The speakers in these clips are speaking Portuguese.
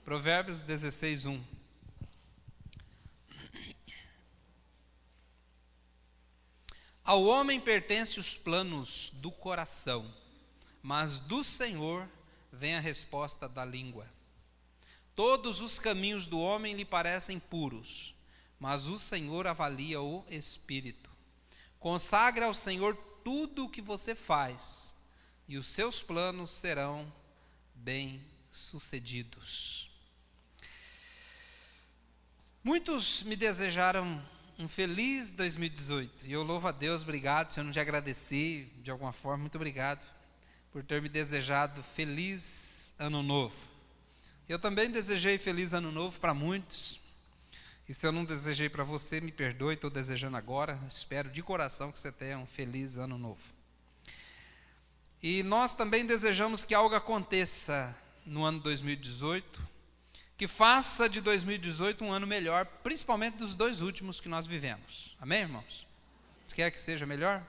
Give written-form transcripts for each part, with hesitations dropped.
Provérbios 16:1. Ao homem pertencem os planos do coração, mas do Senhor vem a resposta da língua. Todos os caminhos do homem lhe parecem puros, mas o Senhor avalia o espírito. Consagre ao Senhor tudo o que você faz, e os seus planos serão bem-sucedidos. Muitos me desejaram um feliz 2018, e eu louvo a Deus, obrigado, se eu não te agradeci de alguma forma, muito obrigado por ter me desejado feliz ano novo. Eu também desejei feliz ano novo para muitos, e se eu não desejei para você, me perdoe, estou desejando agora, espero de coração que você tenha um feliz ano novo. E nós também desejamos que algo aconteça no ano 2018, que faça de 2018 um ano melhor, principalmente dos dois últimos que nós vivemos. Amém, irmãos? Você quer que seja melhor?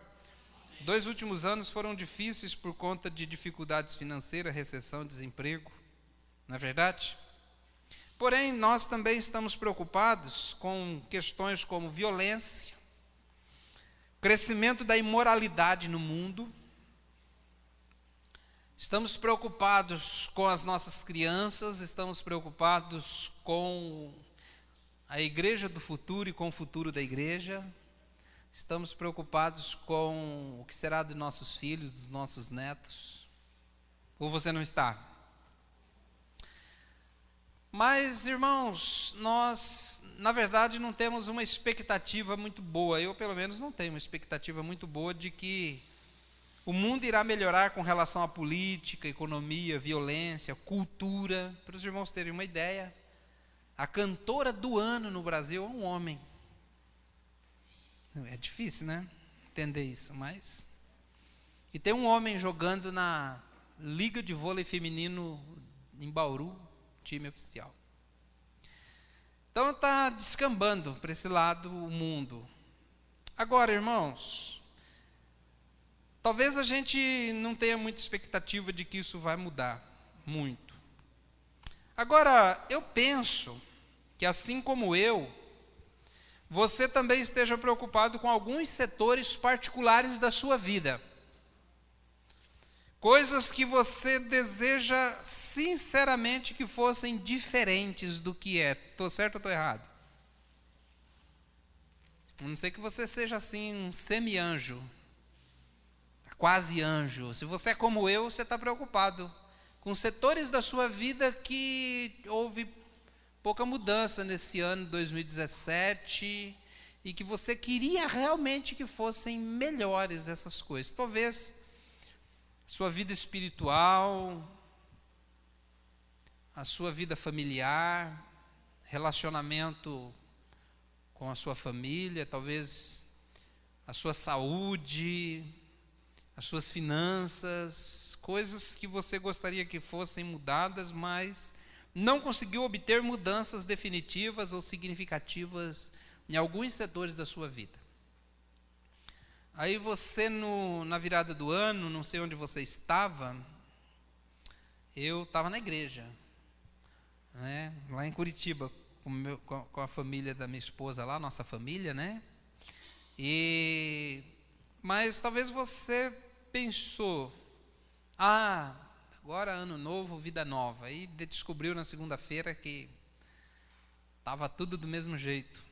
2 últimos anos foram difíceis por conta de dificuldades financeiras, recessão, desemprego, não é verdade? Porém, nós também estamos preocupados com questões como violência, crescimento da imoralidade no mundo. Estamos preocupados com as nossas crianças, estamos preocupados com a igreja do futuro e com o futuro da igreja. Estamos preocupados com o que será dos nossos filhos, dos nossos netos. Ou você não está? Mas, irmãos, nós, na verdade, não temos uma expectativa muito boa. Eu, pelo menos, não tenho uma expectativa muito boa de que o mundo irá melhorar com relação à política, economia, violência, cultura. Para os irmãos terem uma ideia, a cantora do ano no Brasil é um homem. É difícil, né? Entender isso, mas... E tem um homem jogando na Liga de Vôlei Feminino em Bauru, time oficial. Então está descambando para esse lado o mundo. Agora, irmãos, talvez a gente não tenha muita expectativa de que isso vai mudar muito. Agora, eu penso que assim como eu, você também esteja preocupado com alguns setores particulares da sua vida. Coisas que você deseja sinceramente que fossem diferentes do que é. Estou certo ou estou errado? A não ser que você seja assim um semi-anjo, quase anjo. Se você é como eu, você está preocupado com setores da sua vida que houve pouca mudança nesse ano 2017 e que você queria realmente que fossem melhores essas coisas. Talvez sua vida espiritual, a sua vida familiar, relacionamento com a sua família, talvez a sua saúde, as suas finanças, coisas que você gostaria que fossem mudadas, mas não conseguiu obter mudanças definitivas ou significativas em alguns setores da sua vida. Aí você, na virada do ano, não sei onde você estava, eu estava na igreja, né, lá em Curitiba, com a família da minha esposa lá, nossa família, né? Mas talvez você pensou, agora ano novo, vida nova. E descobriu na segunda-feira que estava tudo do mesmo jeito.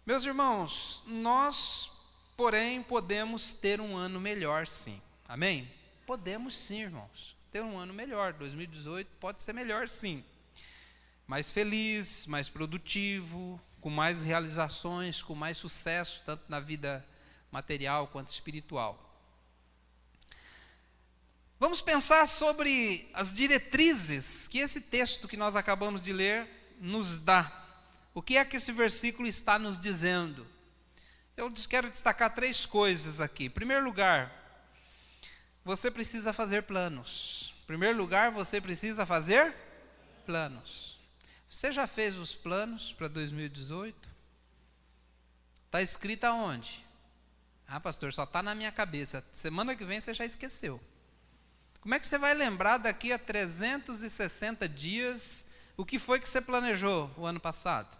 Meus irmãos, nós, porém, podemos ter um ano melhor, sim. Amém? Podemos sim, irmãos, ter um ano melhor. 2018 pode ser melhor, sim. Mais feliz, mais produtivo, com mais realizações, com mais sucesso, tanto na vida material quanto espiritual. Vamos pensar sobre as diretrizes que esse texto que nós acabamos de ler nos dá. O que é que esse versículo está nos dizendo? Eu quero destacar 3 coisas aqui. Em primeiro lugar, você precisa fazer planos. Em primeiro lugar, você precisa fazer planos. Você já fez os planos para 2018? Está escrito aonde? Pastor, só está na minha cabeça. Semana que vem você já esqueceu. Como é que você vai lembrar daqui a 360 dias o que foi que você planejou o ano passado?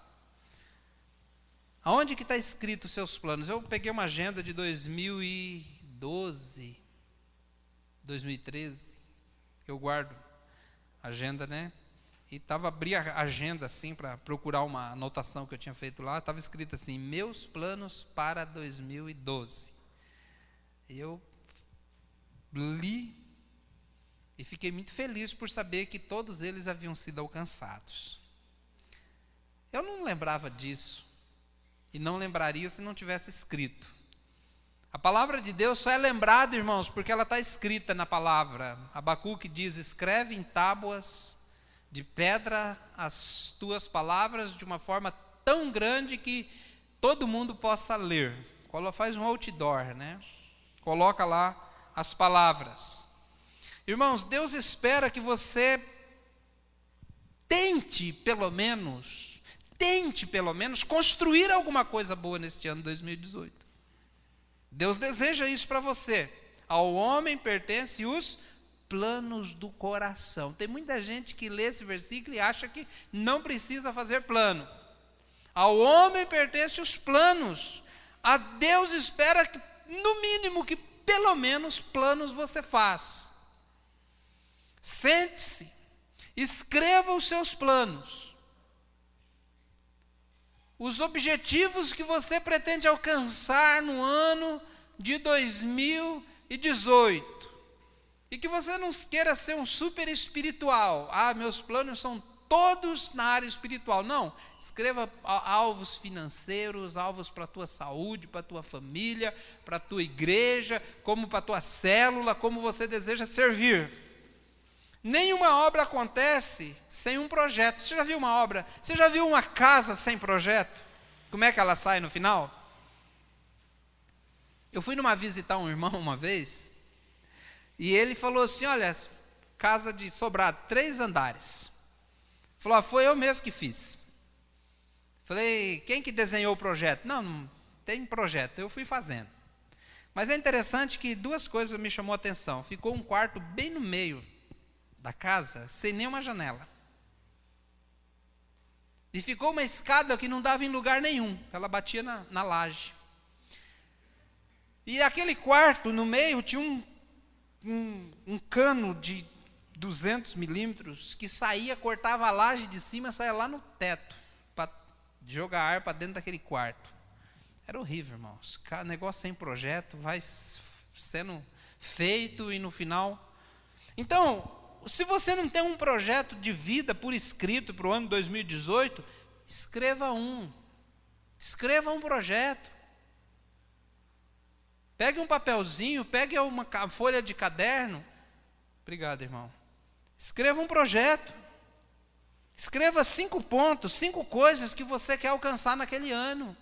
Aonde que está escrito os seus planos? Eu peguei uma agenda de 2012, 2013, eu guardo agenda, né? E abri a agenda assim para procurar uma anotação que eu tinha feito lá. Estava escrito assim: meus planos para 2012. E eu li e fiquei muito feliz por saber que todos eles haviam sido alcançados. Eu não lembrava disso e não lembraria se não tivesse escrito. A palavra de Deus só é lembrada, irmãos, porque ela está escrita na palavra. Abacuque diz: escreve em tábuas de pedra as tuas palavras de uma forma tão grande que todo mundo possa ler. Faz um outdoor, né? Coloca lá as palavras. Irmãos, Deus espera que você tente pelo menos construir alguma coisa boa neste ano 2018. Deus deseja isso para você. Ao homem pertencem os planos do coração. Tem muita gente que lê esse versículo e acha que não precisa fazer plano. Ao homem pertencem os planos. A Deus espera que, no mínimo, que pelo menos planos você faz. Sente-se, escreva os seus planos. Os objetivos que você pretende alcançar no ano de 2018. E que você não queira ser um super espiritual. Meus planos são todos na área espiritual. Não, escreva alvos financeiros, alvos para a tua saúde, para a tua família, para a tua igreja, como para a tua célula, como você deseja servir. Nenhuma obra acontece sem um projeto. Você já viu uma obra? Você já viu uma casa sem projeto? Como é que ela sai no final? Eu fui visitar um irmão uma vez, e ele falou assim: olha, casa de sobrado, 3 andares. Falou: foi eu mesmo que fiz. Falei: quem que desenhou o projeto? Não tem projeto, eu fui fazendo. Mas é interessante que 2 coisas me chamou a atenção. Ficou um quarto bem no meio da casa, sem nenhuma janela. E ficou uma escada que não dava em lugar nenhum, ela batia na laje. E aquele quarto, no meio, tinha um cano de 200 milímetros que cortava a laje de cima, saía lá no teto, para jogar ar para dentro daquele quarto. Era horrível, irmãos. Negócio sem projeto, vai sendo feito e no final... Então, se você não tem um projeto de vida por escrito para o ano 2018, escreva um projeto. Pegue um papelzinho, pegue uma folha de caderno. Obrigado, irmão. Escreva um projeto. Escreva 5 pontos, 5 coisas que você quer alcançar naquele ano.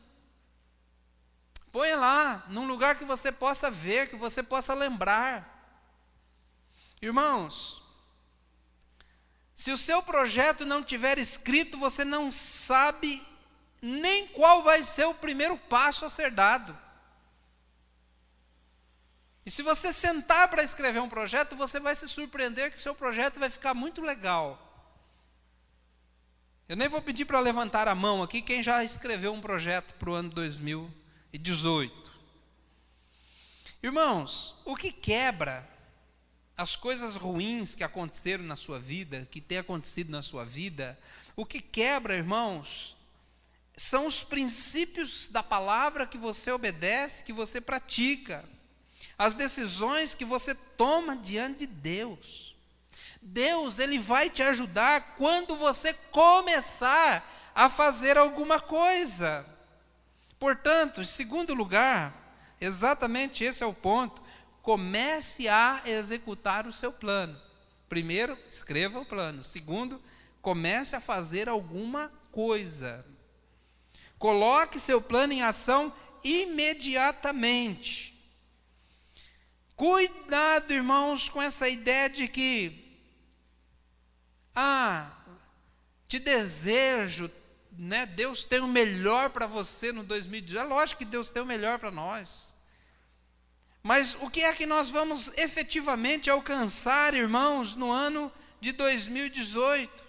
Põe lá, num lugar que você possa ver, que você possa lembrar. Irmãos, se o seu projeto não tiver escrito, você não sabe nem qual vai ser o primeiro passo a ser dado. E se você sentar para escrever um projeto, você vai se surpreender que o seu projeto vai ficar muito legal. Eu nem vou pedir para levantar a mão aqui quem já escreveu um projeto para o ano 2018. Irmãos, o que quebra as coisas ruins que aconteceram na sua vida, que tem acontecido na sua vida, o que quebra, irmãos, são os princípios da palavra que você obedece, que você pratica, as decisões que você toma diante de Deus. Deus, Ele vai te ajudar quando você começar a fazer alguma coisa. Portanto, em segundo lugar, exatamente esse é o ponto, comece a executar o seu plano. Primeiro, escreva o plano. Segundo, comece a fazer alguma coisa. Coloque seu plano em ação imediatamente. Cuidado, irmãos, com essa ideia de que, te desejo, né? Deus tem o melhor para você no 2018. É lógico que Deus tem o melhor para nós. Mas o que é que nós vamos efetivamente alcançar, irmãos, no ano de 2018?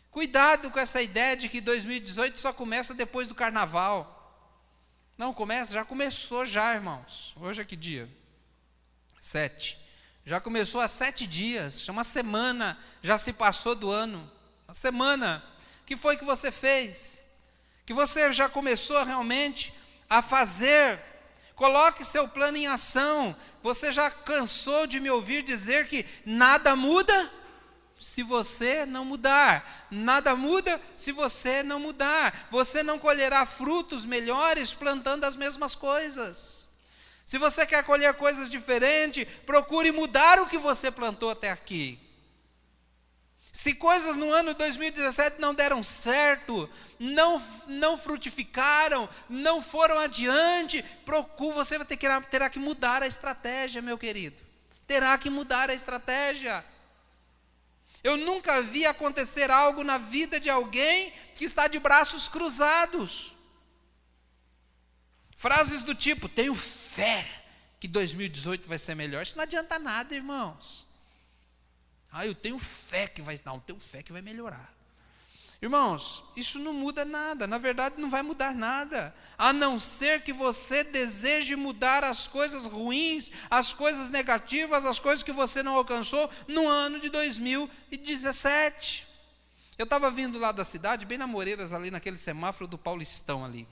Cuidado com essa ideia de que 2018 só começa depois do carnaval. Não começa, já começou já, irmãos. Hoje é que dia? 7. Já começou há 7 dias, uma semana já se passou do ano. Uma semana. O que foi que você fez? Que você já começou realmente a fazer? Coloque seu plano em ação. Você já cansou de me ouvir dizer que nada muda se você não mudar. Nada muda se você não mudar. Você não colherá frutos melhores plantando as mesmas coisas. Se você quer colher coisas diferentes, procure mudar o que você plantou até aqui. Se coisas no ano 2017 não deram certo, não frutificaram, não foram adiante, você vai terá que mudar a estratégia, meu querido. Terá que mudar a estratégia. Eu nunca vi acontecer algo na vida de alguém que está de braços cruzados. Frases do tipo, tenho fé que 2018 vai ser melhor. Isso não adianta nada, irmãos. Eu tenho fé que vai... Não, tenho fé que vai melhorar. Irmãos, isso não muda nada. Na verdade, não vai mudar nada. A não ser que você deseje mudar as coisas ruins, as coisas negativas, as coisas que você não alcançou no ano de 2017. Eu estava vindo lá da cidade, bem na Moreiras, ali naquele semáforo do Paulistão ali.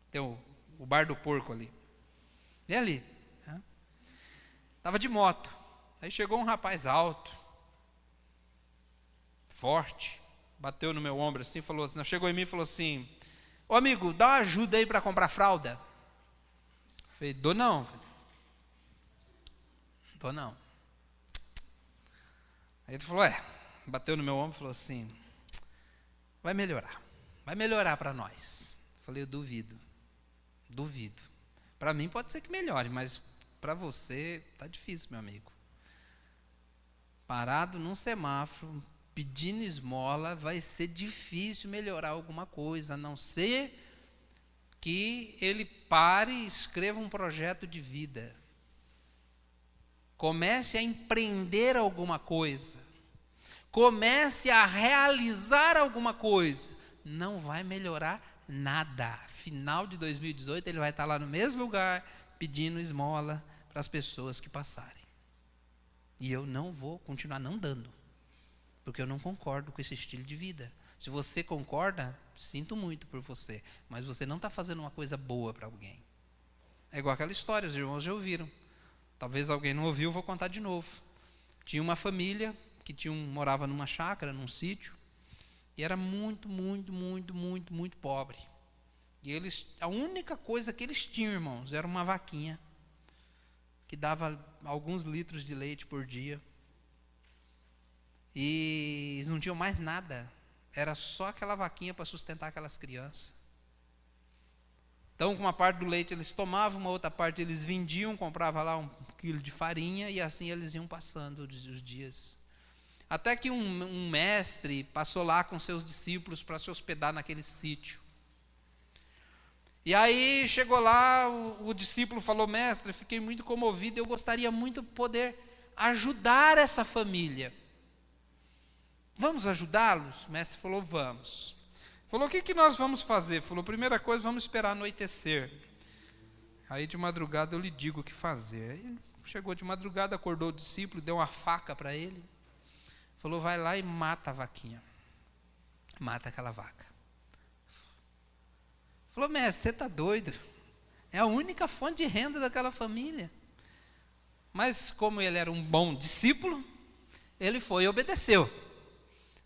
Tem o bar do porco ali. E ali. Estava de moto. Aí chegou um rapaz alto, forte, bateu no meu ombro assim, falou assim, chegou em mim e falou assim, ô amigo, dá uma ajuda aí para comprar fralda. Eu falei, dou não. Dou não. Aí ele falou, bateu no meu ombro e falou assim, vai melhorar para nós. Eu falei, eu duvido. Para mim pode ser que melhore, mas para você está difícil, meu amigo. Parado num semáforo, pedindo esmola, vai ser difícil melhorar alguma coisa, a não ser que ele pare e escreva um projeto de vida. Comece a empreender alguma coisa. Comece a realizar alguma coisa. Não vai melhorar nada. Final de 2018, ele vai estar lá no mesmo lugar, pedindo esmola para as pessoas que passarem. E eu não vou continuar não dando, porque eu não concordo com esse estilo de vida. Se você concorda, sinto muito por você, mas você não está fazendo uma coisa boa para alguém. É igual aquela história, os irmãos já ouviram. Talvez alguém não ouviu, vou contar de novo. Tinha uma família que morava numa chácara, num sítio, e era muito pobre. E a única coisa que eles tinham, irmãos, era uma vaquinha, que dava alguns litros de leite por dia. E eles não tinham mais nada. Era só aquela vaquinha para sustentar aquelas crianças. Então, uma parte do leite eles tomavam, uma outra parte eles vendiam, compravam lá 1 quilo de farinha, e assim eles iam passando os dias. Até que um mestre passou lá com seus discípulos para se hospedar naquele sítio. E aí chegou lá, o discípulo falou, mestre, fiquei muito comovido, eu gostaria muito de poder ajudar essa família. Vamos ajudá-los? O mestre falou, vamos. Falou, o que nós vamos fazer? Falou, primeira coisa, vamos esperar anoitecer. Aí de madrugada eu lhe digo o que fazer. Aí chegou de madrugada, acordou o discípulo, deu uma faca para ele. Falou, vai lá e mata a vaquinha. Mata aquela vaca. Falou, mestre, você está doido? É a única fonte de renda daquela família. Mas como ele era um bom discípulo, ele foi e obedeceu.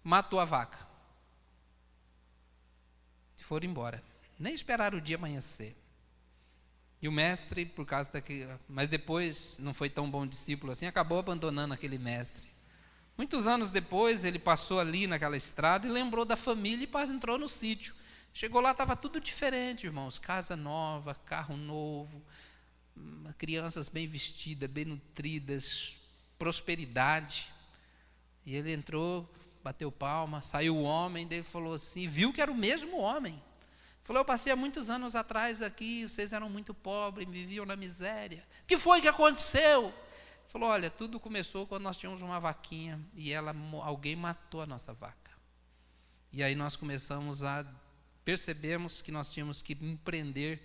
Matou a vaca. E foram embora. Nem esperaram o dia amanhecer. E o mestre, por causa mas depois não foi tão bom discípulo assim, acabou abandonando aquele mestre. Muitos anos depois, ele passou ali naquela estrada e lembrou da família e entrou no sítio. Chegou lá, estava tudo diferente, irmãos. Casa nova, carro novo, crianças bem vestidas, bem nutridas, prosperidade. E ele entrou, bateu palma, saiu o homem, daí falou assim, viu que era o mesmo homem. Falou, eu passei há muitos anos atrás aqui, vocês eram muito pobres, viviam na miséria. O que foi que aconteceu? Falou, olha, tudo começou quando nós tínhamos uma vaquinha e alguém matou a nossa vaca. E aí nós percebemos que nós tínhamos que empreender,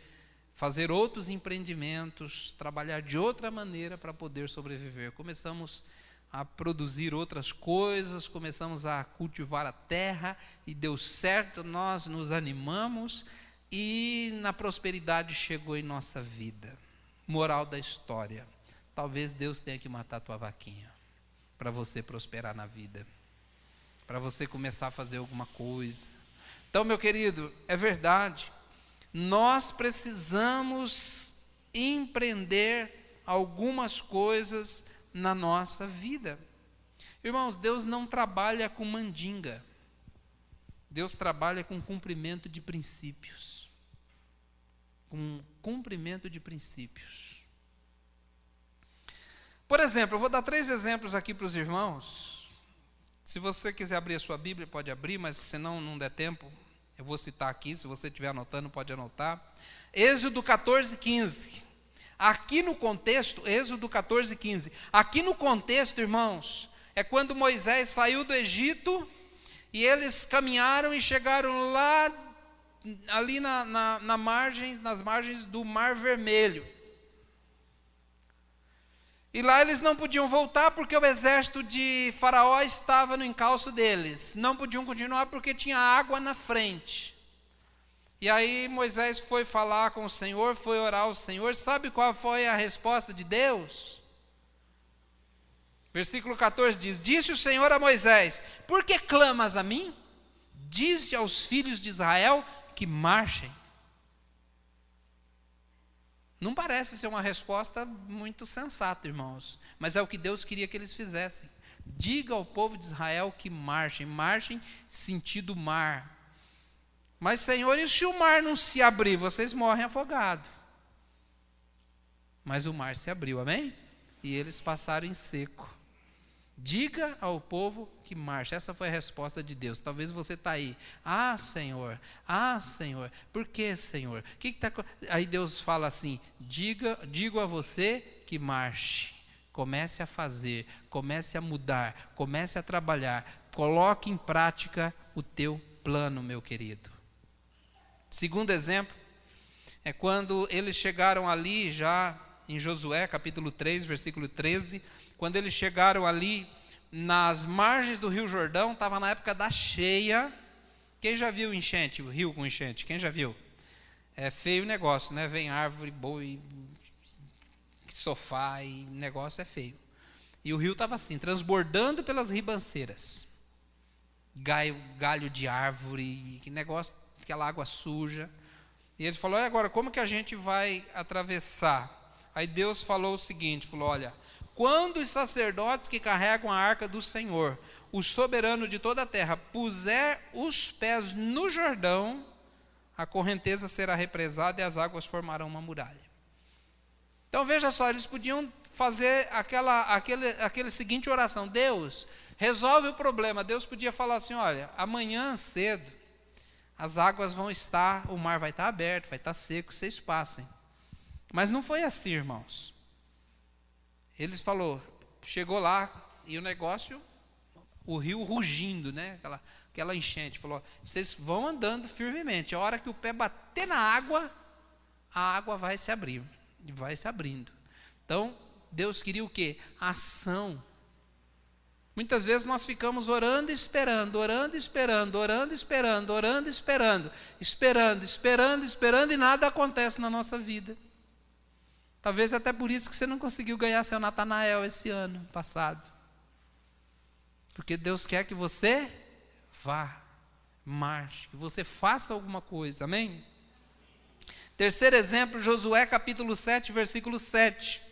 fazer outros empreendimentos, trabalhar de outra maneira para poder sobreviver. Começamos a produzir outras coisas, começamos a cultivar a terra e deu certo, nós nos animamos e na prosperidade chegou em nossa vida. Moral da história, talvez Deus tenha que matar a tua vaquinha para você prosperar na vida, para você começar a fazer alguma coisa. Então, meu querido, é verdade, nós precisamos empreender algumas coisas na nossa vida. Irmãos, Deus não trabalha com mandinga. Deus trabalha com cumprimento de princípios. Com cumprimento de princípios. Por exemplo, eu vou dar 3 exemplos aqui para os irmãos. Se você quiser abrir a sua Bíblia, pode abrir, mas se não der tempo, eu vou citar aqui. Se você estiver anotando, pode anotar. Êxodo 14:15. Aqui no contexto, Êxodo 14:15, aqui no contexto, irmãos, é quando Moisés saiu do Egito e eles caminharam e chegaram lá, ali nas margens do Mar Vermelho. E lá eles não podiam voltar porque o exército de Faraó estava no encalço deles. Não podiam continuar porque tinha água na frente. E aí Moisés foi falar com o Senhor, foi orar ao Senhor. Sabe qual foi a resposta de Deus? Versículo 14 diz, disse o Senhor a Moisés, por que clamas a mim? Dize aos filhos de Israel que marchem. Não parece ser uma resposta muito sensata, irmãos, mas é o que Deus queria que eles fizessem. Diga ao povo de Israel que marchem sentido mar. Mas, Senhor, e se o mar não se abrir? Vocês morrem afogados. Mas o mar se abriu, amém? E eles passaram em seco. Diga ao povo que marche. Essa foi a resposta de Deus. Talvez você está aí. Senhor. Por que, Senhor? Aí Deus fala assim, digo a você que marche. Comece a fazer, comece a mudar, comece a trabalhar. Coloque em prática o teu plano, meu querido. Segundo exemplo, é quando eles chegaram ali, já em Josué, capítulo 3, versículo 13, quando eles chegaram ali nas margens do Rio Jordão, estava na época da cheia. Quem já viu enchente, o rio com enchente? Quem já viu? É feio o negócio, né? Vem árvore, boi, sofá, e o negócio é feio. E o rio estava assim, transbordando pelas ribanceiras. Galho de árvore, que negócio, aquela água suja. E ele falou, olha agora, como que a gente vai atravessar? Aí Deus falou o seguinte, falou, olha, quando os sacerdotes que carregam a arca do Senhor, o soberano de toda a terra, puser os pés no Jordão, a correnteza será represada e as águas formarão uma muralha. Então veja só, eles podiam fazer aquele seguinte oração, Deus, resolve o problema. Deus podia falar assim, olha, amanhã cedo, as águas vão estar, o mar vai estar aberto, vai estar seco, vocês passem. Mas não foi assim, irmãos. Eles chegou lá e o negócio, o rio rugindo, né? Aquela enchente. Falou, vocês vão andando firmemente. A hora que o pé bater na água, a água vai se abrir. E vai se abrindo. Então, Deus queria o quê? Ação. Muitas vezes nós ficamos orando e esperando, esperando e nada acontece na nossa vida. Talvez até por isso que você não conseguiu ganhar seu Natanael esse ano passado. Porque Deus quer que você vá, marche, que você faça alguma coisa, amém? Terceiro exemplo, Josué capítulo 7, versículo 7.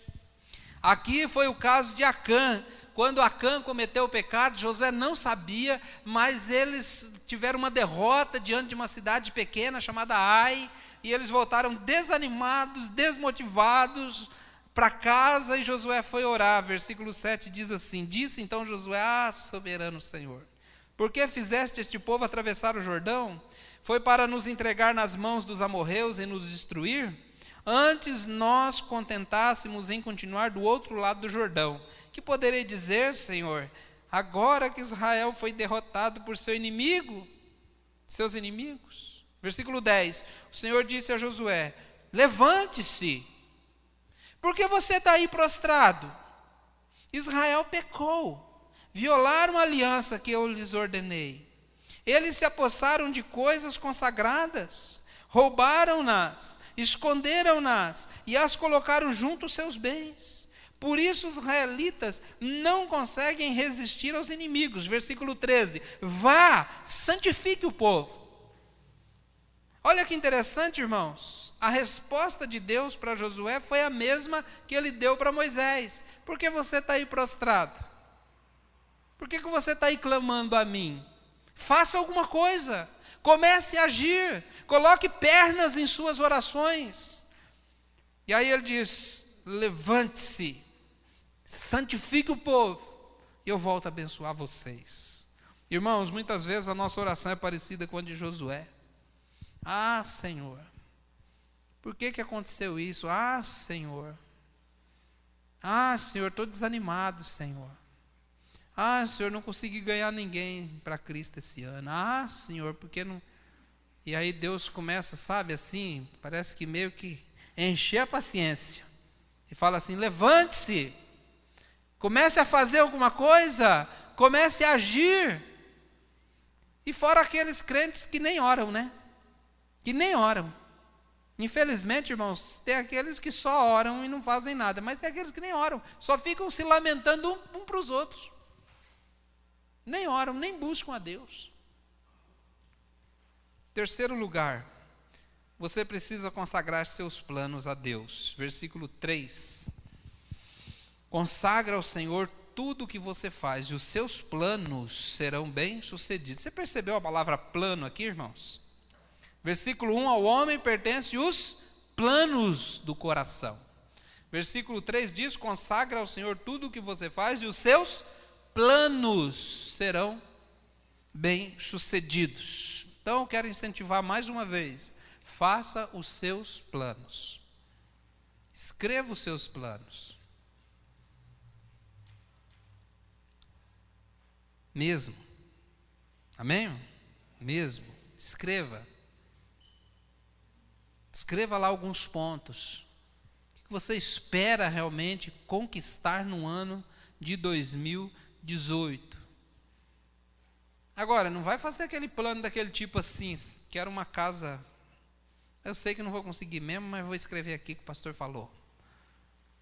Aqui foi o caso de Acã. Quando Acã cometeu o pecado, Josué não sabia, mas eles tiveram uma derrota diante de uma cidade pequena chamada Ai, e eles voltaram desanimados, desmotivados para casa, e Josué foi orar. Versículo 7 diz assim, disse então Josué, soberano Senhor, Por que fizeste este povo atravessar o Jordão? Foi para nos entregar nas mãos dos amorreus e nos destruir? Antes nós contentássemos em continuar do outro lado do Jordão. Que poderei dizer, Senhor, agora que Israel foi derrotado por seus inimigos? Versículo 10, o Senhor disse a Josué: levante-se, porque você está aí prostrado. Israel pecou, violaram a aliança que eu lhes ordenei. Eles se apossaram de coisas consagradas, roubaram-nas, esconderam-nas e as colocaram junto aos seus bens. Por isso os israelitas não conseguem resistir aos inimigos. Versículo 13, vá, santifique o povo. Olha que interessante, irmãos. A resposta de Deus para Josué foi a mesma que ele deu para Moisés. Por que você está aí prostrado? Por que você está aí clamando a mim? Faça alguma coisa. Comece a agir. Coloque pernas em suas orações. E aí ele diz: levante-se, santifique o povo, e eu volto a abençoar vocês. Irmãos, muitas vezes a nossa oração é parecida com a de Josué. Ah, Senhor, por que aconteceu isso? Ah, Senhor, estou desanimado, Senhor. Ah, Senhor, não consegui ganhar ninguém para Cristo esse ano. Ah, Senhor, por que não... E aí Deus começa, sabe, assim, parece que meio que encher a paciência. E fala assim: levante-se, comece a fazer alguma coisa, comece a agir. E fora aqueles crentes que nem oram, né? Que nem oram. Infelizmente, irmãos, tem aqueles que só oram e não fazem nada, mas tem aqueles que nem oram, só ficam se lamentando um para os outros. Nem oram, nem buscam a Deus. Terceiro lugar, você precisa consagrar seus planos a Deus. Versículo 3. Consagra ao Senhor tudo o que você faz, e os seus planos serão bem-sucedidos. Você percebeu a palavra plano aqui, irmãos? Versículo 1, ao homem pertencem os planos do coração. Versículo 3 diz: consagra ao Senhor tudo o que você faz, e os seus planos serão bem-sucedidos. Então, eu quero incentivar mais uma vez: faça os seus planos. Escreva os seus planos. Mesmo. Amém? Mesmo. Escreva. Escreva lá alguns pontos. O que você espera realmente conquistar no ano de 2018? Agora, não vai fazer aquele plano daquele tipo assim: quero uma casa, eu sei que não vou conseguir mesmo, mas vou escrever aqui que o pastor falou.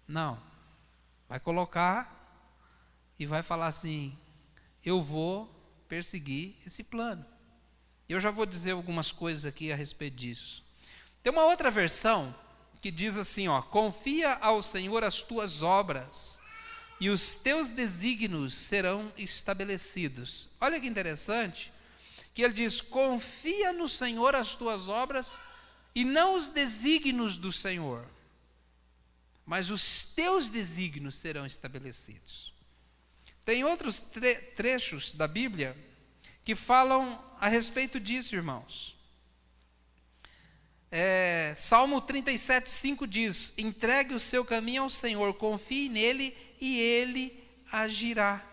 Não. Vai colocar e vai falar assim: eu vou perseguir esse plano. Eu já vou dizer algumas coisas aqui a respeito disso. Tem uma outra versão que diz assim, confia ao Senhor as tuas obras, e os teus desígnios serão estabelecidos. Olha que interessante, que ele diz: confia no Senhor as tuas obras, e não os desígnios do Senhor, mas os teus desígnios serão estabelecidos. Tem outros trechos da Bíblia que falam a respeito disso, irmãos. Salmo 37:5 diz: entregue o seu caminho ao Senhor, confie nele e ele agirá.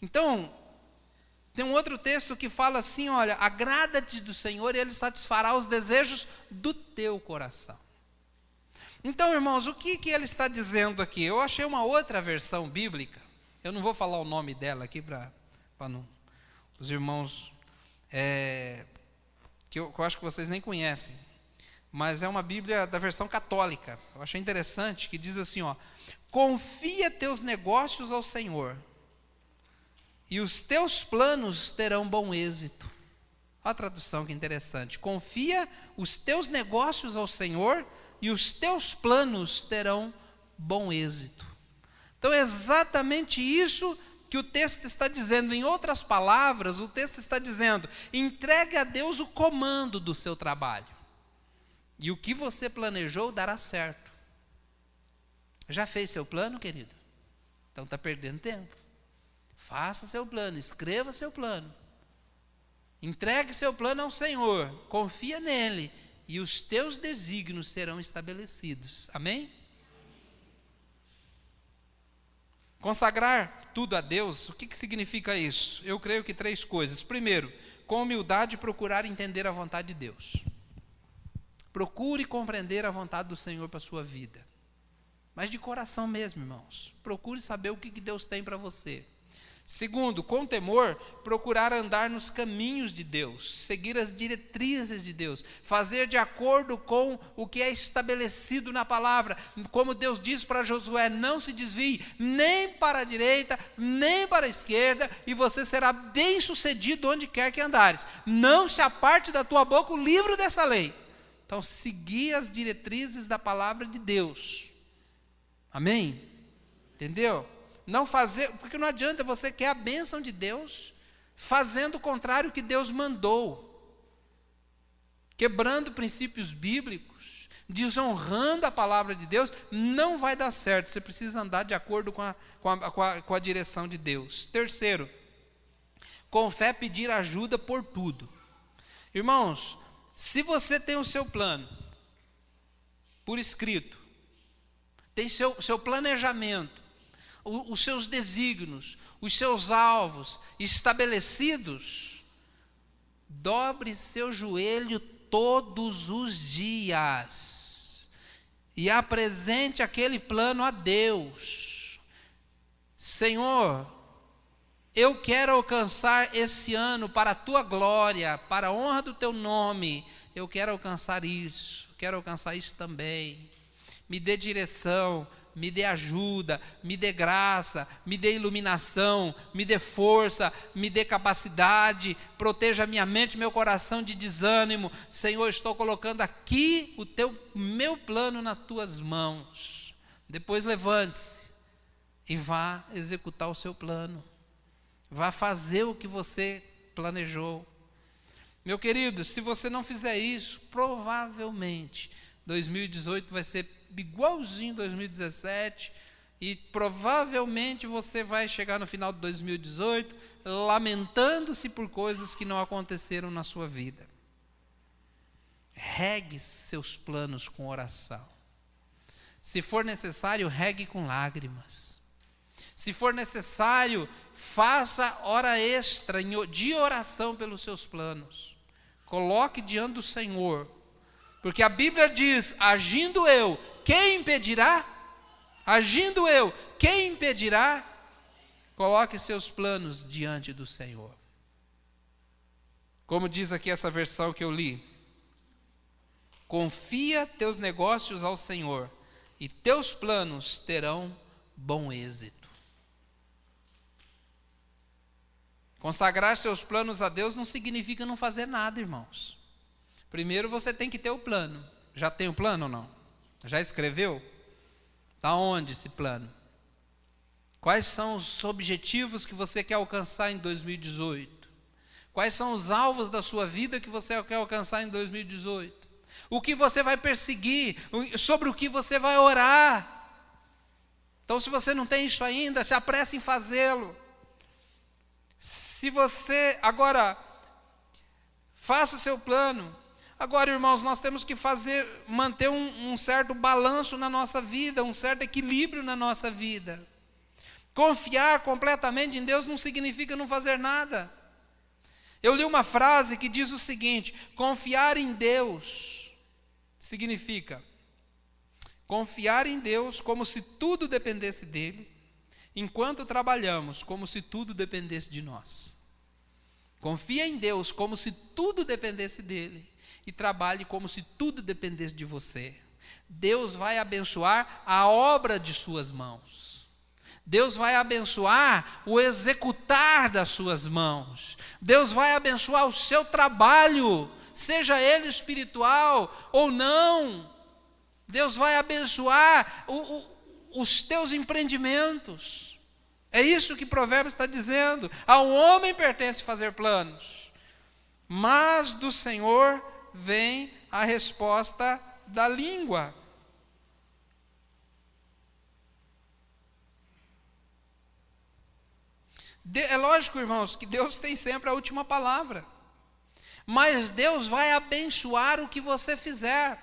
Então, tem um outro texto que fala assim: olha, agrada-te do Senhor e ele satisfará os desejos do teu coração. Então, irmãos, o que ele está dizendo aqui? Eu achei uma outra versão bíblica, eu não vou falar o nome dela aqui para os irmãos que eu acho que vocês nem conhecem, mas é uma Bíblia da versão católica. Eu achei interessante, que diz assim: confia teus negócios ao Senhor, e os teus planos terão bom êxito. Olha a tradução que interessante: confia os teus negócios ao Senhor, e os teus planos terão bom êxito. Então é exatamente isso que o texto está dizendo. Em outras palavras, o texto está dizendo: entregue a Deus o comando do seu trabalho, e o que você planejou dará certo. Já fez seu plano, querido? Então está perdendo tempo. Faça seu plano, escreva seu plano. Entregue seu plano ao Senhor, confia nele, e os teus desígnios serão estabelecidos. Amém? Consagrar tudo a Deus, o que significa isso? Eu creio que 3 coisas. Primeiro, com humildade procurar entender a vontade de Deus. Procure compreender a vontade do Senhor para a sua vida. Mas de coração mesmo, irmãos. Procure saber o que Deus tem para você. Segundo, com temor, procurar andar nos caminhos de Deus, seguir as diretrizes de Deus, fazer de acordo com o que é estabelecido na palavra. Como Deus diz para Josué, não se desvie nem para a direita, nem para a esquerda, e você será bem sucedido onde quer que andares. Não se aparte da tua boca o livro dessa lei. Então, seguir as diretrizes da palavra de Deus. Amém? Entendeu? Não fazer, porque não adianta você querer a bênção de Deus, fazendo o contrário que Deus mandou, quebrando princípios bíblicos, desonrando a palavra de Deus, não vai dar certo. Você precisa andar de acordo com a direção de Deus. Terceiro, com fé pedir ajuda por tudo. Irmãos, se você tem o seu plano, por escrito, tem seu planejamento, os seus desígnios, os seus alvos estabelecidos, dobre seu joelho todos os dias e apresente aquele plano a Deus. Senhor, eu quero alcançar esse ano para a tua glória, para a honra do teu nome. Eu quero alcançar isso também. Me dê direção, me dê ajuda, me dê graça, me dê iluminação, me dê força, me dê capacidade, proteja minha mente, meu coração de desânimo. Senhor, estou colocando aqui meu plano nas tuas mãos. Depois levante-se e vá executar o seu plano. Vá fazer o que você planejou. Meu querido, se você não fizer isso, provavelmente 2018 vai ser igualzinho 2017, e provavelmente você vai chegar no final de 2018 lamentando-se por coisas que não aconteceram na sua vida. Regue seus planos com oração. Se for necessário, regue com lágrimas. Se for necessário, faça hora extra de oração pelos seus planos. Coloque diante do Senhor. Porque a Bíblia diz, agindo eu, quem impedirá? Agindo eu, quem impedirá? Coloque seus planos diante do Senhor. Como diz aqui essa versão que eu li. Confia teus negócios ao Senhor, e teus planos terão bom êxito. Consagrar seus planos a Deus não significa não fazer nada, irmãos. Primeiro você tem que ter o plano. Já tem o plano ou não? Já escreveu? Está onde esse plano? Quais são os objetivos que você quer alcançar em 2018? Quais são os alvos da sua vida que você quer alcançar em 2018? O que você vai perseguir? Sobre o que você vai orar? Então, se você não tem isso ainda, se apresse em fazê-lo. Se você, agora, faça seu plano. Agora, irmãos, nós temos que manter um certo balanço na nossa vida, um certo equilíbrio na nossa vida. Confiar completamente em Deus não significa não fazer nada. Eu li uma frase que diz o seguinte: confiar em Deus significa confiar em Deus como se tudo dependesse dele, enquanto trabalhamos como se tudo dependesse de nós. Confia em Deus como se tudo dependesse dele, e trabalhe como se tudo dependesse de você. Deus vai abençoar a obra de suas mãos. Deus vai abençoar o executar das suas mãos. Deus vai abençoar o seu trabalho, seja ele espiritual ou não. Deus vai abençoar os teus empreendimentos. É isso que Provérbios está dizendo. Ao homem pertence fazer planos, mas do Senhor vem a resposta da língua. É lógico, irmãos, que Deus tem sempre a última palavra. Mas Deus vai abençoar o que você fizer.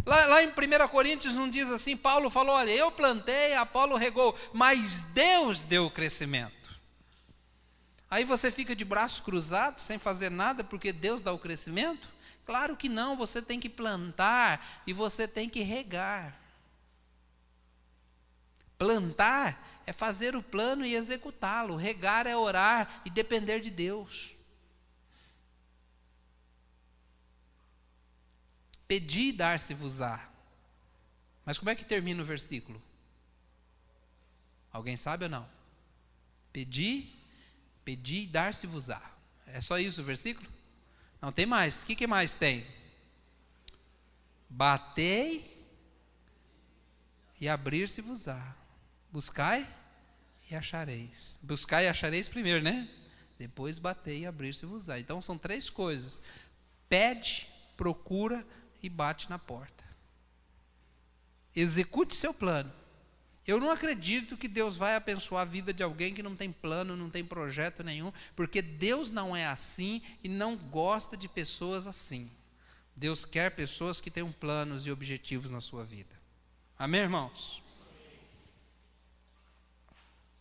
Lá em 1 Coríntios não diz assim, Paulo falou, olha, eu plantei, Apolo regou, mas Deus deu o crescimento. Aí você fica de braços cruzados, sem fazer nada, porque Deus dá o crescimento? Claro que não, você tem que plantar e você tem que regar. Plantar é fazer o plano e executá-lo. Regar é orar e depender de Deus. Pedi e dar-se-vos-á. Mas como é que termina o versículo? Alguém sabe ou não? Pedi e dar-se-vos-á. É só isso o versículo? Não, tem mais. O que mais tem? Batei e abrir-se-vos-á. Buscai e achareis. Buscai e achareis primeiro, né? Depois batei e abrir-se-vos-á. Então são 3 coisas. Pede, procura e bate na porta. Execute seu plano. Eu não acredito que Deus vai abençoar a vida de alguém que não tem plano, não tem projeto nenhum, porque Deus não é assim e não gosta de pessoas assim. Deus quer pessoas que tenham planos e objetivos na sua vida. Amém, irmãos?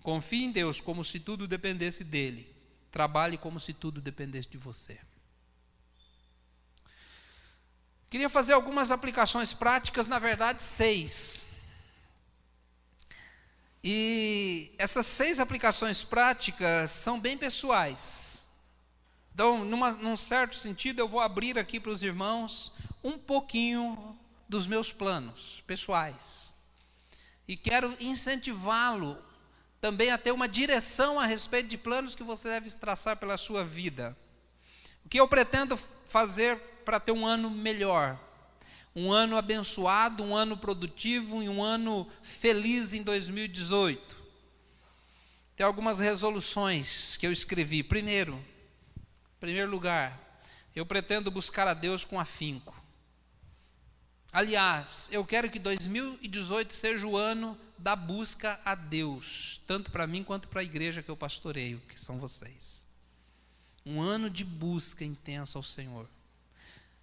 Confie em Deus como se tudo dependesse dele. Trabalhe como se tudo dependesse de você. Queria fazer algumas aplicações práticas, na verdade 6. E essas 6 aplicações práticas são bem pessoais. Então, num certo sentido, eu vou abrir aqui para os irmãos um pouquinho dos meus planos pessoais. E quero incentivá-lo também a ter uma direção a respeito de planos que você deve traçar pela sua vida. O que eu pretendo fazer para ter um ano melhor? Um ano abençoado, um ano produtivo e um ano feliz em 2018. Tem algumas resoluções que eu escrevi. Em primeiro lugar, eu pretendo buscar a Deus com afinco. Aliás, eu quero que 2018 seja o ano da busca a Deus, tanto para mim quanto para a igreja que eu pastoreio, que são vocês. Um ano de busca intensa ao Senhor.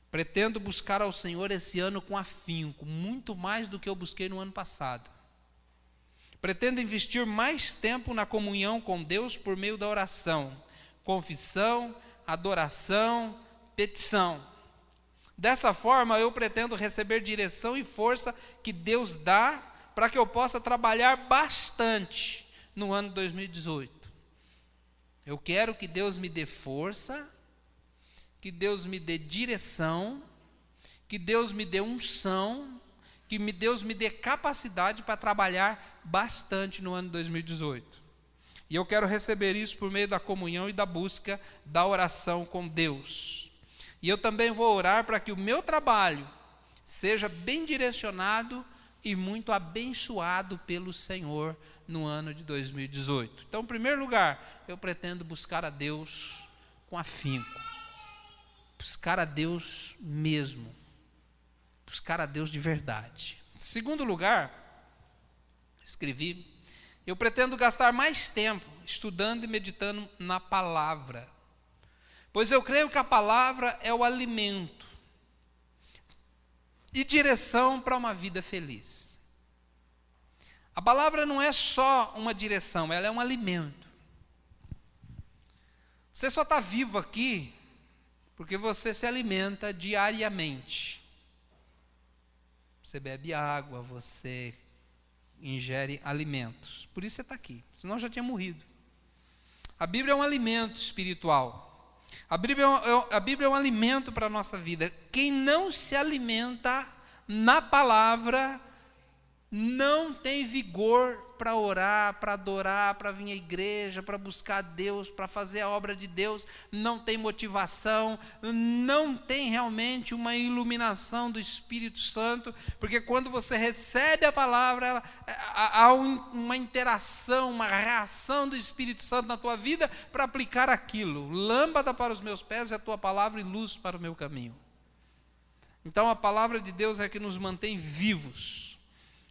Pretendo buscar ao Senhor esse ano com afinco, muito mais do que eu busquei no ano passado. Pretendo investir mais tempo na comunhão com Deus por meio da oração, confissão, adoração, petição. Dessa forma, eu pretendo receber direção e força que Deus dá para que eu possa trabalhar bastante no ano 2018. Eu quero que Deus me dê força, que Deus me dê direção, que Deus me dê unção, que Deus me dê capacidade para trabalhar bastante no ano 2018. E eu quero receber isso por meio da comunhão e da busca da oração com Deus. E eu também vou orar para que o meu trabalho seja bem direcionado e muito abençoado pelo Senhor no ano de 2018. Então, em primeiro lugar, eu pretendo buscar a Deus com afinco. Buscar a Deus mesmo. Buscar a Deus de verdade. Em segundo lugar, escrevi, eu pretendo gastar mais tempo estudando e meditando na palavra. Pois eu creio que a palavra é o alimento e direção para uma vida feliz. A palavra não é só uma direção, ela é um alimento. Você só está vivo aqui porque você se alimenta diariamente. Você bebe água, você ingere alimentos. Por isso você está aqui, senão já tinha morrido. A Bíblia é um alimento espiritual. A Bíblia é um alimento para a nossa vida. Quem não se alimenta na palavra não tem vigor para orar, para adorar, para vir à igreja, para buscar a Deus, para fazer a obra de Deus, não tem motivação, não tem realmente uma iluminação do Espírito Santo, porque quando você recebe a palavra, há uma interação, uma reação do Espírito Santo na tua vida para aplicar aquilo. Lâmpada para os meus pés é a tua palavra e luz para o meu caminho. Então a palavra de Deus é que nos mantém vivos,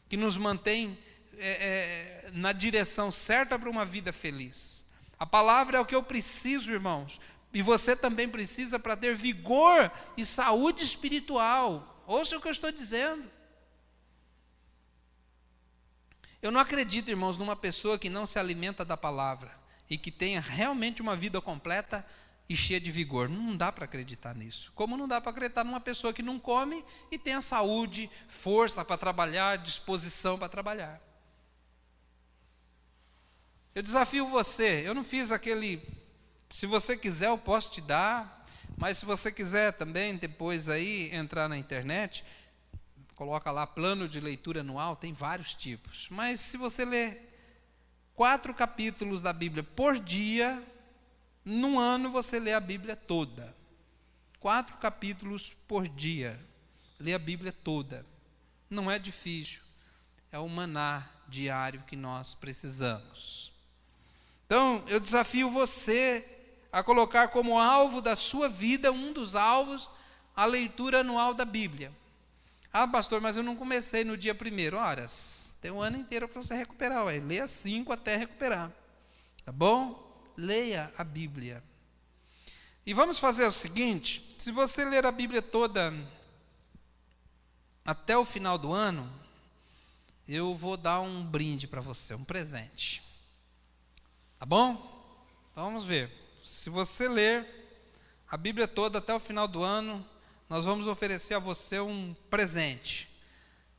que nos mantém na direção certa para uma vida feliz. A palavra é o que eu preciso, irmãos. E você também precisa para ter vigor e saúde espiritual. Ouça o que eu estou dizendo. Eu não acredito, irmãos, numa pessoa que não se alimenta da palavra e que tenha realmente uma vida completa e cheia de vigor. Não dá para acreditar nisso. Como não dá para acreditar numa pessoa que não come e tenha saúde, força para trabalhar, disposição para trabalhar. Eu desafio você, eu não fiz aquele, se você quiser eu posso te dar, mas se você quiser também depois aí entrar na internet, coloca lá plano de leitura anual, tem vários tipos. Mas se você ler 4 capítulos da Bíblia por dia, num ano você lê a Bíblia toda. 4 capítulos por dia, lê a Bíblia toda. Não é difícil, é o maná diário que nós precisamos. Então, eu desafio você a colocar como alvo da sua vida, um dos alvos, a leitura anual da Bíblia. Ah, pastor, mas eu não comecei no dia 1º. Ora, tem um ano inteiro para você recuperar. Ué. Leia 5 até recuperar. Tá bom? Leia a Bíblia. E vamos fazer o seguinte, se você ler a Bíblia toda até o final do ano, eu vou dar um brinde para você, um presente. Tá bom? Então vamos ver. Se você ler a Bíblia toda até o final do ano, nós vamos oferecer a você um presente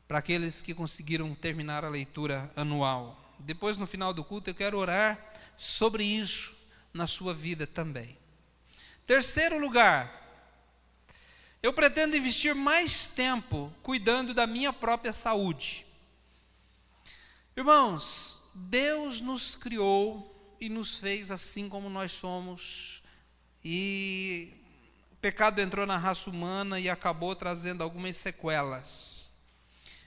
para aqueles que conseguiram terminar a leitura anual. Depois, no final do culto, eu quero orar sobre isso na sua vida também. Terceiro lugar, eu pretendo investir mais tempo cuidando da minha própria saúde. Irmãos, Deus nos criou e nos fez assim como nós somos, e o pecado entrou na raça humana e acabou trazendo algumas sequelas.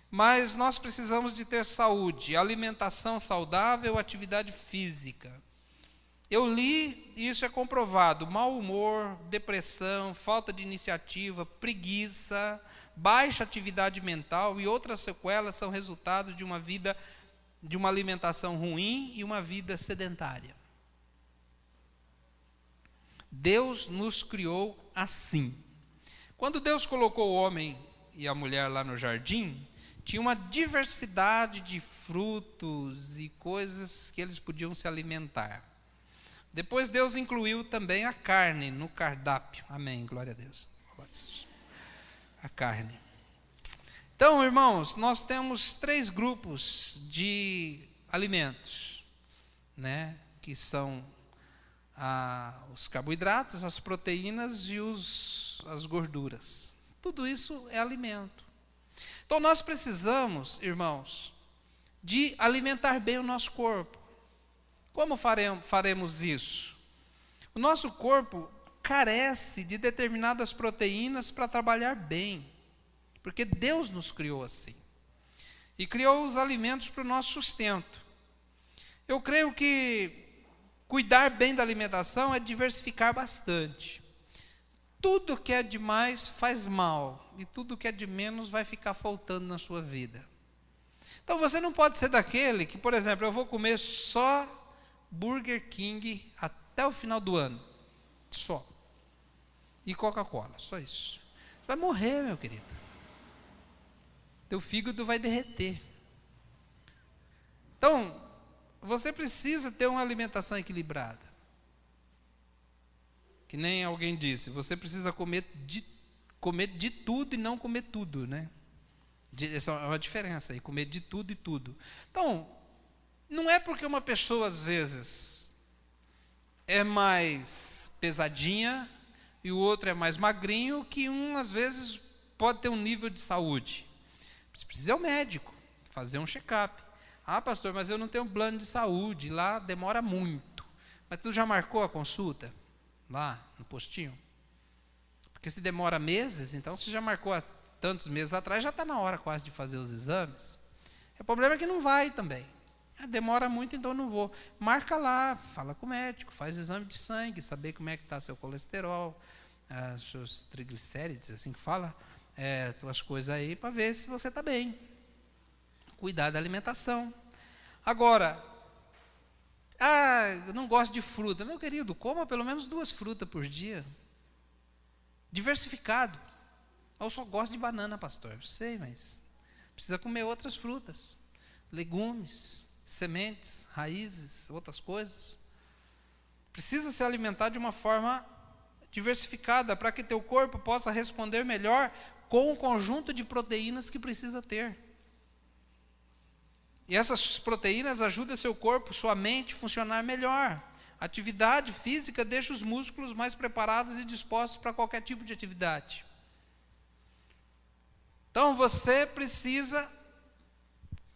Mas nós precisamos de ter saúde, alimentação saudável, atividade física. Eu li, e isso é comprovado, mau humor, depressão, falta de iniciativa, preguiça, baixa atividade mental e outras sequelas são resultado de uma vida de uma alimentação ruim e uma vida sedentária. Deus nos criou assim. Quando Deus colocou o homem e a mulher lá no jardim, tinha uma diversidade de frutos e coisas que eles podiam se alimentar. Depois Deus incluiu também a carne no cardápio. Amém, glória a Deus. A carne. Então, irmãos, nós temos 3 grupos de alimentos, né, que são os carboidratos, as proteínas e as gorduras. Tudo isso é alimento. Então, nós precisamos, irmãos, de alimentar bem o nosso corpo. Como faremos isso? O nosso corpo carece de determinadas proteínas para trabalhar bem. Porque Deus nos criou assim. E criou os alimentos para o nosso sustento. Eu creio que cuidar bem da alimentação é diversificar bastante. Tudo que é demais faz mal. E tudo que é de menos vai ficar faltando na sua vida. Então você não pode ser daquele que, por exemplo, eu vou comer só Burger King até o final do ano. Só. E Coca-Cola, só isso. Você vai morrer, meu querido. Teu fígado vai derreter. Então, você precisa ter uma alimentação equilibrada. Que nem alguém disse, você precisa comer de tudo e não comer tudo, né? Essa é uma diferença aí, comer de tudo e tudo. Então, não é porque uma pessoa às vezes é mais pesadinha e o outro é mais magrinho, que um às vezes pode ter um nível de saúde. Você precisa ir ao médico, fazer um check-up. Ah, pastor, mas eu não tenho um plano de saúde, lá demora muito. Mas tu já marcou a consulta? Lá no postinho? Porque se demora meses, então se já marcou há tantos meses atrás, já está na hora quase de fazer os exames. O problema é que não vai também. Demora muito, então eu não vou. Marca lá, fala com o médico, faz exame de sangue, saber como é que está seu colesterol, seus triglicérides, assim que fala. Tuas coisas aí para ver se você está bem. Cuidar da alimentação. Agora, eu não gosto de fruta. Meu querido, coma pelo menos 2 frutas por dia. Diversificado. Eu só gosto de banana, pastor. Eu sei, mas precisa comer outras frutas. Legumes, sementes, raízes, outras coisas. Precisa se alimentar de uma forma diversificada para que teu corpo possa responder melhor com o conjunto de proteínas que precisa ter. E essas proteínas ajudam seu corpo, sua mente a funcionar melhor. A atividade física deixa os músculos mais preparados e dispostos para qualquer tipo de atividade. Então você precisa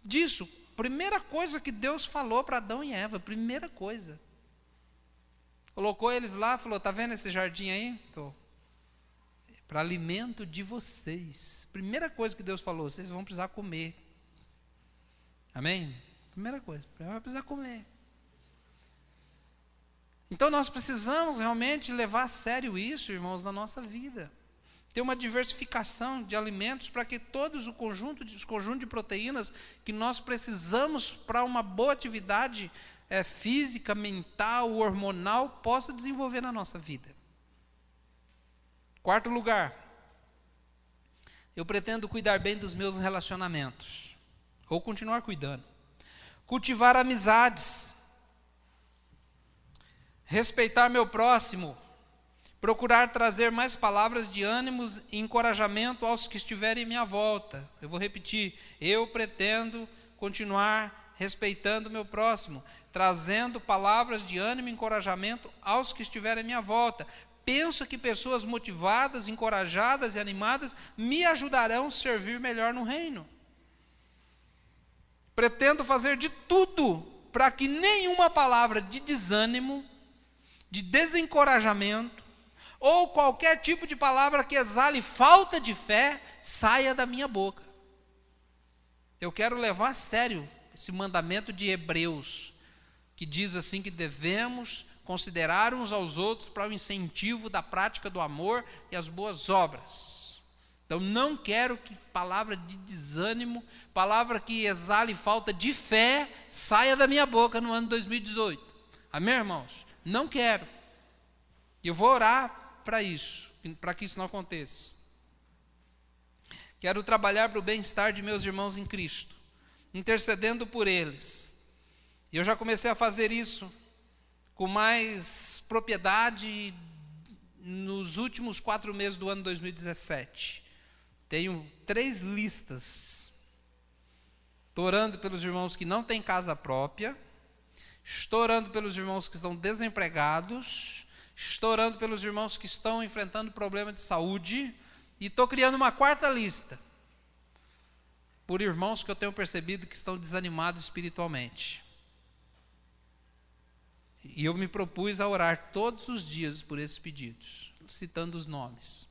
disso. Primeira coisa que Deus falou para Adão e Eva, primeira coisa. Colocou eles lá, falou, está vendo esse jardim aí? Estou. Para alimento de vocês. Primeira coisa que Deus falou, vocês vão precisar comer. Amém? Primeira coisa, vai precisar comer. Então nós precisamos realmente levar a sério isso, irmãos, na nossa vida. Ter uma diversificação de alimentos para que todos os conjunto de proteínas que nós precisamos para uma boa atividade física, mental, hormonal, possa desenvolver na nossa vida. 4º lugar, eu pretendo cuidar bem dos meus relacionamentos, ou continuar cuidando. Cultivar amizades, respeitar meu próximo, procurar trazer mais palavras de ânimo e encorajamento aos que estiverem em minha volta. Eu vou repetir, eu pretendo continuar respeitando meu próximo, trazendo palavras de ânimo e encorajamento aos que estiverem em minha volta. Penso que pessoas motivadas, encorajadas e animadas me ajudarão a servir melhor no reino. Pretendo fazer de tudo para que nenhuma palavra de desânimo, de desencorajamento, ou qualquer tipo de palavra que exale falta de fé, saia da minha boca. Eu quero levar a sério esse mandamento de Hebreus, que diz assim que devemos considerar uns aos outros para o incentivo da prática do amor e as boas obras. Então não quero que palavra de desânimo, palavra que exale falta de fé, saia da minha boca no ano 2018. Amém, irmãos? Não quero. Eu vou orar para isso, para que isso não aconteça. Quero trabalhar para o bem-estar de meus irmãos em Cristo, intercedendo por eles. E eu já comecei a fazer isso com mais propriedade nos últimos 4 meses do ano 2017. Tenho 3 listas. Estou orando pelos irmãos que não têm casa própria, estou orando pelos irmãos que estão desempregados, estou orando pelos irmãos que estão enfrentando problema de saúde, e estou criando uma 4ª lista, por irmãos que eu tenho percebido que estão desanimados espiritualmente. E eu me propus a orar todos os dias por esses pedidos, citando os nomes.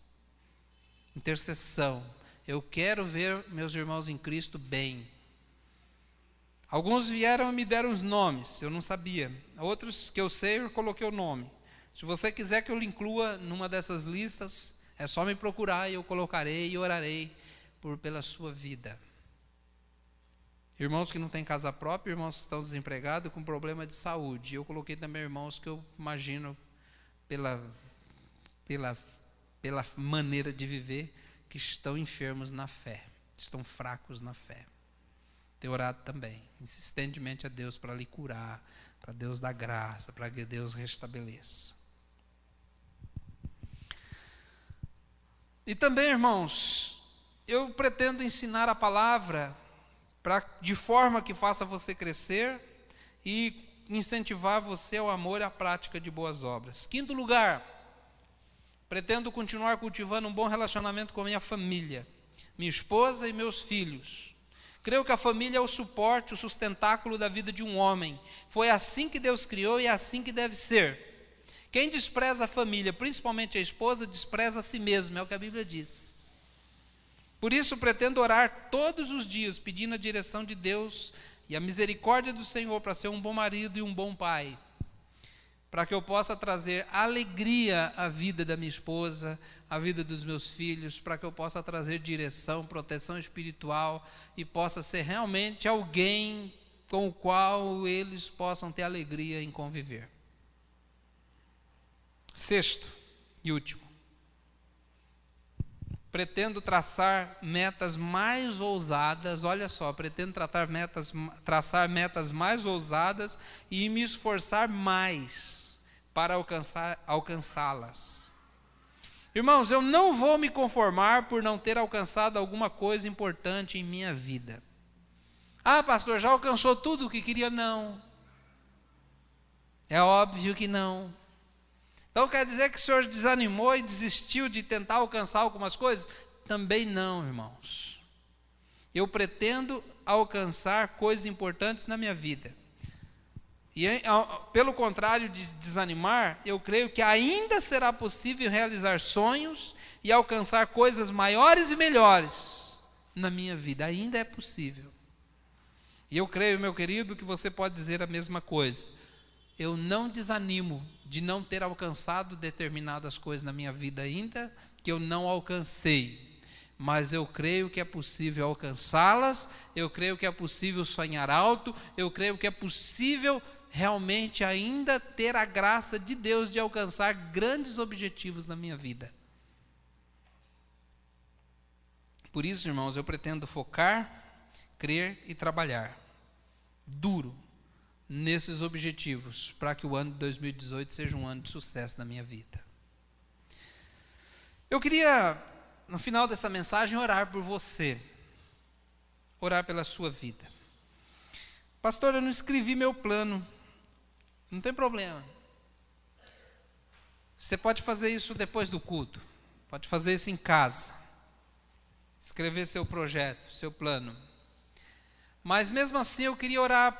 Intercessão. Eu quero ver meus irmãos em Cristo bem. Alguns vieram e me deram os nomes, eu não sabia. Outros que eu sei, eu coloquei o nome. Se você quiser que eu lhe inclua numa dessas listas, é só me procurar e eu colocarei e orarei pela sua vida. Irmãos que não têm casa própria, irmãos que estão desempregados com problema de saúde. Eu coloquei também irmãos que eu imagino pela maneira de viver, que estão enfermos na fé, estão fracos na fé. Tenho orado também, insistentemente a Deus para lhe curar, para Deus dar graça, para que Deus restabeleça. E também, irmãos, eu pretendo ensinar a palavra de forma que faça você crescer e incentivar você ao amor e à prática de boas obras. 5º lugar, pretendo continuar cultivando um bom relacionamento com a minha família, minha esposa e meus filhos. Creio que a família é o suporte, o sustentáculo da vida de um homem. Foi assim que Deus criou e é assim que deve ser. Quem despreza a família, principalmente a esposa, despreza a si mesmo, é o que a Bíblia diz. Por isso pretendo orar todos os dias, pedindo a direção de Deus e a misericórdia do Senhor para ser um bom marido e um bom pai, para que eu possa trazer alegria à vida da minha esposa, à vida dos meus filhos, para que eu possa trazer direção, proteção espiritual e possa ser realmente alguém com o qual eles possam ter alegria em conviver. Sexto e último. Pretendo traçar metas mais ousadas, olha só, pretendo traçar metas mais ousadas e me esforçar mais para alcançá-las. Irmãos, eu não vou me conformar por não ter alcançado alguma coisa importante em minha vida. Ah, pastor, já alcançou tudo o que queria? Não. É óbvio que não. Então quer dizer que o senhor desanimou e desistiu de tentar alcançar algumas coisas? Também não, irmãos. Eu pretendo alcançar coisas importantes na minha vida. E pelo contrário de desanimar, eu creio que ainda será possível realizar sonhos e alcançar coisas maiores e melhores na minha vida. Ainda é possível. E eu creio, meu querido, que você pode dizer a mesma coisa. Eu não desanimo de não ter alcançado determinadas coisas na minha vida ainda, que eu não alcancei. Mas eu creio que é possível alcançá-las, eu creio que é possível sonhar alto, eu creio que é possível realmente ainda ter a graça de Deus de alcançar grandes objetivos na minha vida. Por isso, irmãos, eu pretendo focar, crer e trabalhar duro nesses objetivos, para que o ano de 2018 seja um ano de sucesso na minha vida. Eu queria, no final dessa mensagem, orar por você, orar pela sua vida. Pastor, eu não escrevi meu plano. Não tem problema. Você pode fazer isso depois do culto, pode fazer isso em casa, escrever seu projeto, seu plano. Mas mesmo assim eu queria orar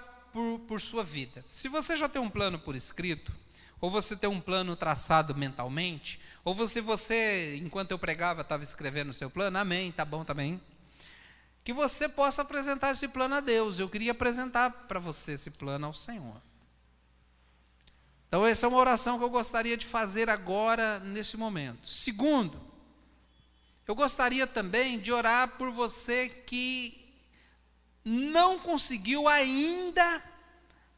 por sua vida. Se você já tem um plano por escrito, ou você tem um plano traçado mentalmente, ou você enquanto eu pregava, estava escrevendo o seu plano, amém, tá bom também. Que você possa apresentar esse plano a Deus. Eu queria apresentar para você esse plano ao Senhor. Então essa é uma oração que eu gostaria de fazer agora, nesse momento. Segundo, eu gostaria também de orar por você que não conseguiu ainda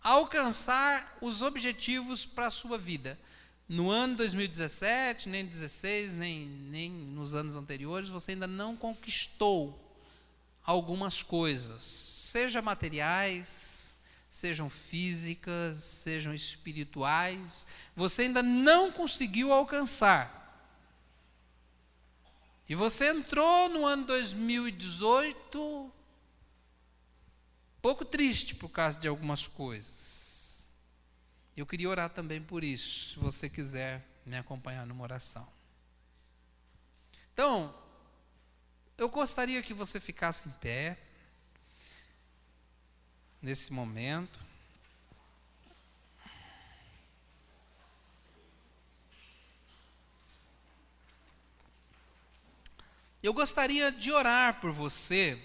alcançar os objetivos para a sua vida. No ano 2017, nem 2016, nem nos anos anteriores, você ainda não conquistou algumas coisas, seja materiais, sejam físicas, sejam espirituais, você ainda não conseguiu alcançar. E você entrou no ano 2018 pouco triste por causa de algumas coisas. Eu queria orar também por isso, se você quiser me acompanhar numa oração. Então, eu gostaria que você ficasse em pé, nesse momento. Eu gostaria de orar por você,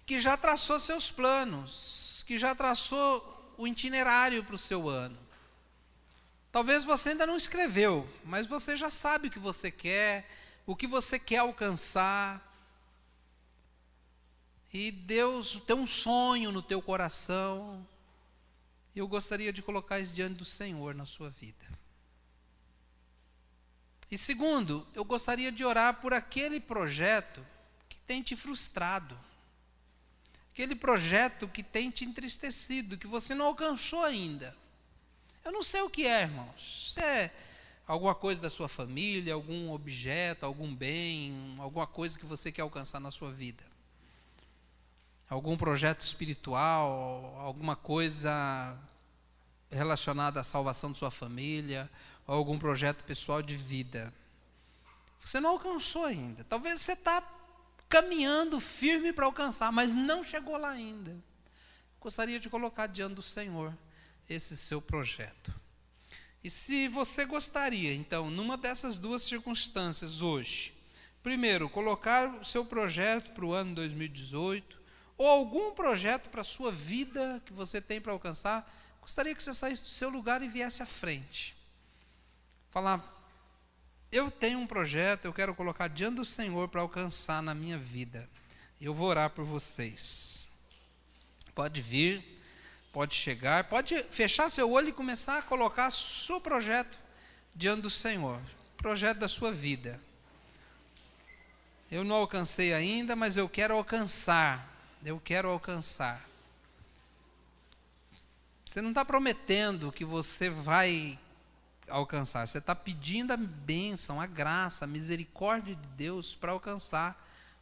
que já traçou seus planos, que já traçou o itinerário para o seu ano. Talvez você ainda não escreveu, mas você já sabe o que você quer alcançar. E Deus tem um sonho no teu coração. E eu gostaria de colocar isso diante do Senhor na sua vida. E segundo, eu gostaria de orar por aquele projeto que tem te frustrado. Aquele projeto que tem te entristecido, que você não alcançou ainda. Eu não sei o que é, irmãos. Se é alguma coisa da sua família, algum objeto, algum bem, alguma coisa que você quer alcançar na sua vida. Algum projeto espiritual, alguma coisa relacionada à salvação de sua família, ou algum projeto pessoal de vida. Você não alcançou ainda. Talvez você está caminhando firme para alcançar, mas não chegou lá ainda. Gostaria de colocar diante do Senhor esse seu projeto. E se você gostaria, então, numa dessas duas circunstâncias hoje, primeiro, colocar o seu projeto para o ano 2018, ou algum projeto para a sua vida que você tem para alcançar, gostaria que você saísse do seu lugar e viesse à frente. Falar, eu tenho um projeto, eu quero colocar diante do Senhor para alcançar na minha vida. Eu vou orar por vocês. Pode vir, pode chegar, pode fechar seu olho e começar a colocar seu projeto diante do Senhor, projeto da sua vida. Eu não alcancei ainda, mas eu quero alcançar. Eu quero alcançar. Você não está prometendo que você vai alcançar. Você está pedindo a bênção, a graça, a misericórdia de Deus para alcançar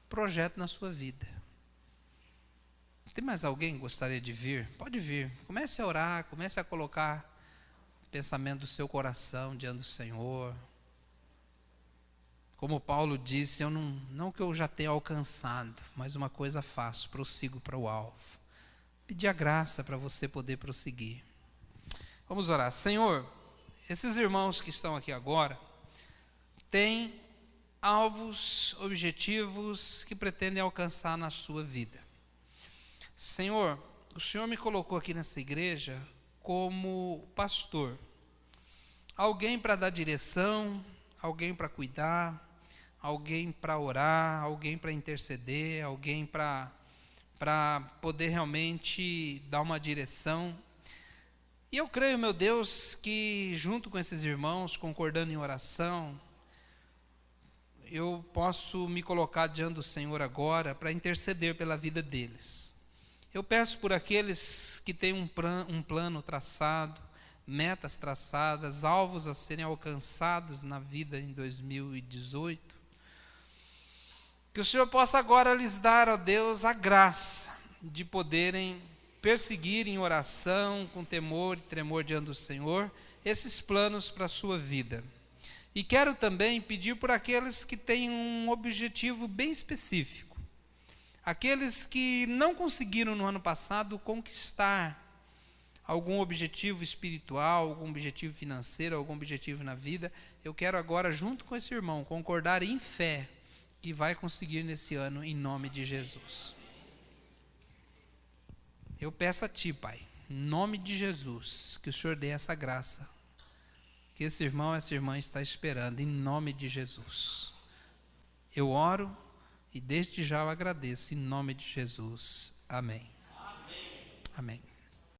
projeto na sua vida. Tem mais alguém que gostaria de vir? Pode vir. Comece a orar, comece a colocar o pensamento do seu coração diante do Senhor. Como Paulo disse, não que eu já tenha alcançado, mas uma coisa faço, prossigo para o alvo. Pedir a graça para você poder prosseguir. Vamos orar. Senhor, esses irmãos que estão aqui agora têm alvos, objetivos que pretendem alcançar na sua vida. Senhor, o Senhor me colocou aqui nessa igreja como pastor. Alguém para dar direção, alguém para cuidar, alguém para orar, alguém para interceder, alguém para poder realmente dar uma direção. E eu creio, meu Deus, que junto com esses irmãos, concordando em oração, eu posso me colocar diante do Senhor agora para interceder pela vida deles. Eu peço por aqueles que têm um plano traçado, metas traçadas, alvos a serem alcançados na vida em 2018, que o Senhor possa agora lhes dar, ó Deus, a graça de poderem perseguir em oração, com temor e tremor diante do Senhor, esses planos para a sua vida. E quero também pedir por aqueles que têm um objetivo bem específico, aqueles que não conseguiram no ano passado conquistar algum objetivo espiritual, algum objetivo financeiro, algum objetivo na vida, eu quero agora, junto com esse irmão, concordar em fé que vai conseguir nesse ano, em nome de Jesus. Eu peço a Ti, Pai, em nome de Jesus, que o Senhor dê essa graça, que esse irmão, essa irmã está esperando, em nome de Jesus. Eu oro e desde já eu agradeço, em nome de Jesus. Amém. Amém. Amém.